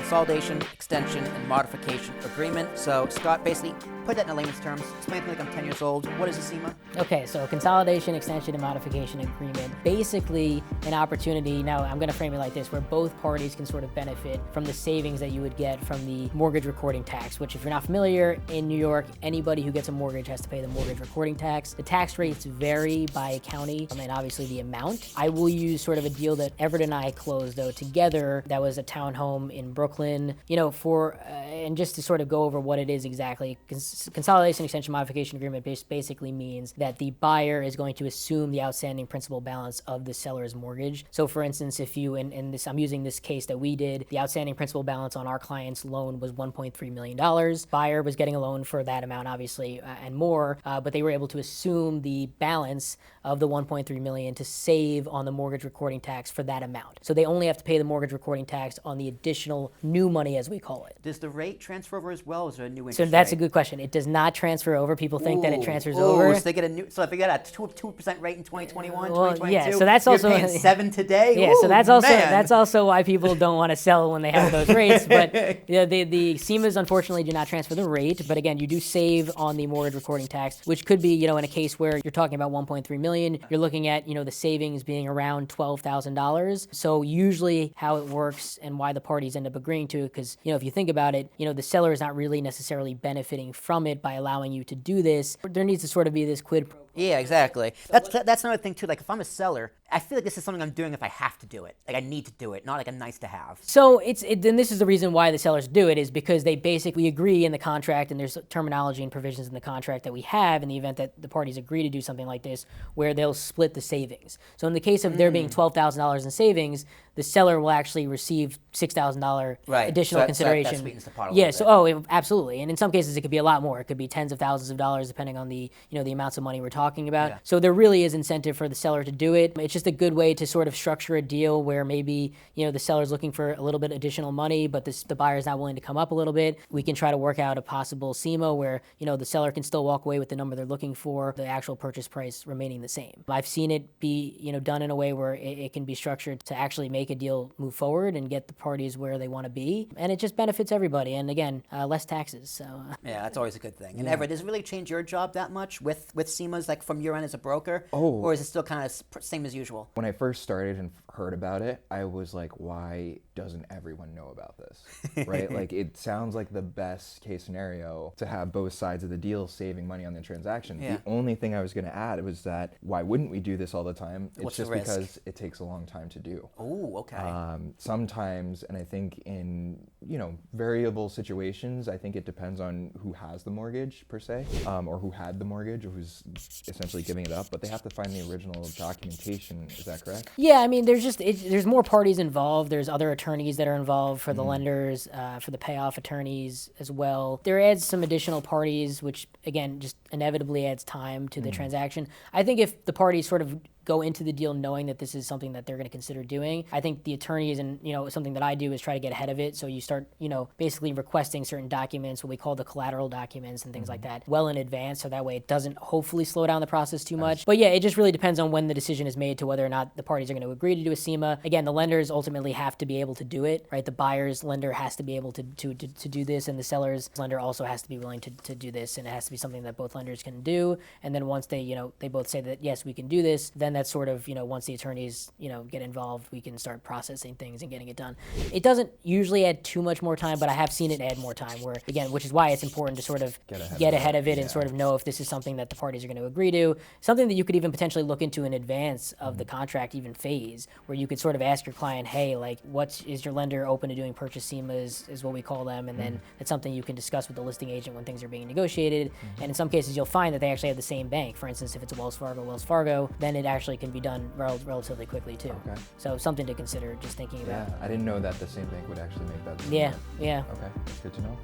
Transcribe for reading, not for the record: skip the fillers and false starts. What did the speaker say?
consolidation, extension, and modification agreement. So Scott, basically, put that in layman's terms. Explain to me like I'm 10 years old. What is a CEMA? Okay, so consolidation, extension, and modification agreement. Basically, an opportunity, now I'm gonna frame it like this, where both parties can sort of benefit from the savings that you would get from the mortgage recording tax, which if you're not familiar, in New York, anybody who gets a mortgage has to pay the mortgage recording tax. The tax rates vary by county, and obviously the amount. I will use sort of a deal that Everett and I closed though together. That was a townhome in Brooklyn, and just to sort of go over what it is exactly, consolidation, extension, modification agreement basically means that the buyer is going to assume the outstanding principal balance of the seller's mortgage. So for instance, if you, in this, I'm using this case that we did, the outstanding principal balance on our client's loan was $1.3 million. Buyer was getting a loan for that amount, obviously, and more, but they were able to assume the balance of the $1.3 million to save on the mortgage recording tax for that amount. So they only have to pay the mortgage recording tax on the additional new money, as we call it. Does the rate transfer over as well, or is there a new interest So that's rate? a good question. It does not transfer over. People think that it transfers over. So they get a new. So if they get a 2% rate in 2021, Well, 2022, yeah, so that's also you're paying 7 today. Yeah, Ooh, so that's man. also why people don't want to sell when they have those rates. But the CEMAs unfortunately do not transfer the rate. But again, you do save on the mortgage recording tax, which could be, in a case where you're talking about 1.3 million, you're looking at, the savings being around $12,000. So usually how it works and why the parties end up agreeing to it, because, if you think about it, the seller is not really necessarily benefiting from it by allowing you to do this. There needs to sort of be this quid pro quo. Yeah, exactly. That's another thing too. Like if I'm a seller, I feel like this is something I'm doing if I have to do it. Like I need to do it, not like a nice to have. So then this is the reason why the sellers do it, is because they basically agree in the contract, and there's terminology and provisions in the contract that we have in the event that the parties agree to do something like this, where they'll split the savings. So in the case of there being $12,000 in savings, the seller will actually receive $6,000 additional consideration. That sweetens the pot a Yeah. little bit. Absolutely. And in some cases, it could be a lot more. It could be tens of thousands of dollars, depending on the the amounts of money we're talking about. Yeah. So there really is incentive for the seller to do it. It's just a good way to sort of structure a deal where maybe the seller's looking for a little bit additional money, but the buyer's not willing to come up a little bit. We can try to work out a possible CEMA where the seller can still walk away with the number they're looking for, the actual purchase price remaining the same. I've seen it be done in a way where it can be structured to actually make a deal move forward and get the parties where they want to be, and it just benefits everybody. And again, less taxes. So yeah, that's always a good thing. And Everett, does it really change your job that much with CEMAs, like from your end as a broker? Or is it still kind of same as usual? When I first started and heard about it, I was like, why doesn't everyone know about this, right? Like it sounds like the best case scenario to have both sides of the deal saving money on the transaction. Yeah. The only thing I was going to add was that why wouldn't we do this all the time? What's It's the just risk? because it takes a long time to do. Oh, okay. Sometimes, and I think in variable situations, I think it depends on who has the mortgage per se, or who had the mortgage, or who's essentially giving it up. But they have to find the original documentation. Is that correct? yeah, I mean, there's more parties involved. There's other attorneys that are involved for the lenders, for the payoff attorneys as well. There adds some additional parties, which again just inevitably adds time to the transaction. I think if the parties sort of go into the deal knowing that this is something that they're going to consider doing, I think the attorneys, and something that I do is try to get ahead of it. So you start basically requesting certain documents, what we call the collateral documents and things like that, well in advance, so that way it doesn't hopefully slow down the process too much. But yeah, it just really depends on when the decision is made to whether or not the parties are going to agree to do a CEMA. Again, the lenders ultimately have to be able to do it, right? The buyer's lender has to be able to do this, and the seller's lender also has to be willing to do this, and it has to be something that both lenders can do. And then once they they both say that yes, we can do this, then that's sort of once the attorneys get involved, we can start processing things and getting it done. It doesn't usually add too much more time, but I have seen it add more time, where again, which is why it's important to sort of get ahead of it and sort of know if this is something that the parties are going to agree to, something that you could even potentially look into in advance of the contract even phase, where you could sort of ask your client, hey, like is your lender open to doing purchase CEMAs, is what we call them, and then it's something you can discuss with the listing agent when things are being negotiated. And in some cases you'll find that they actually have the same bank. For instance, if it's a Wells Fargo, then it actually can be done relatively quickly too. Okay. So something to consider, just thinking about. Yeah, I didn't know that the same bank would actually make that decision. Yeah. Okay, that's good to know.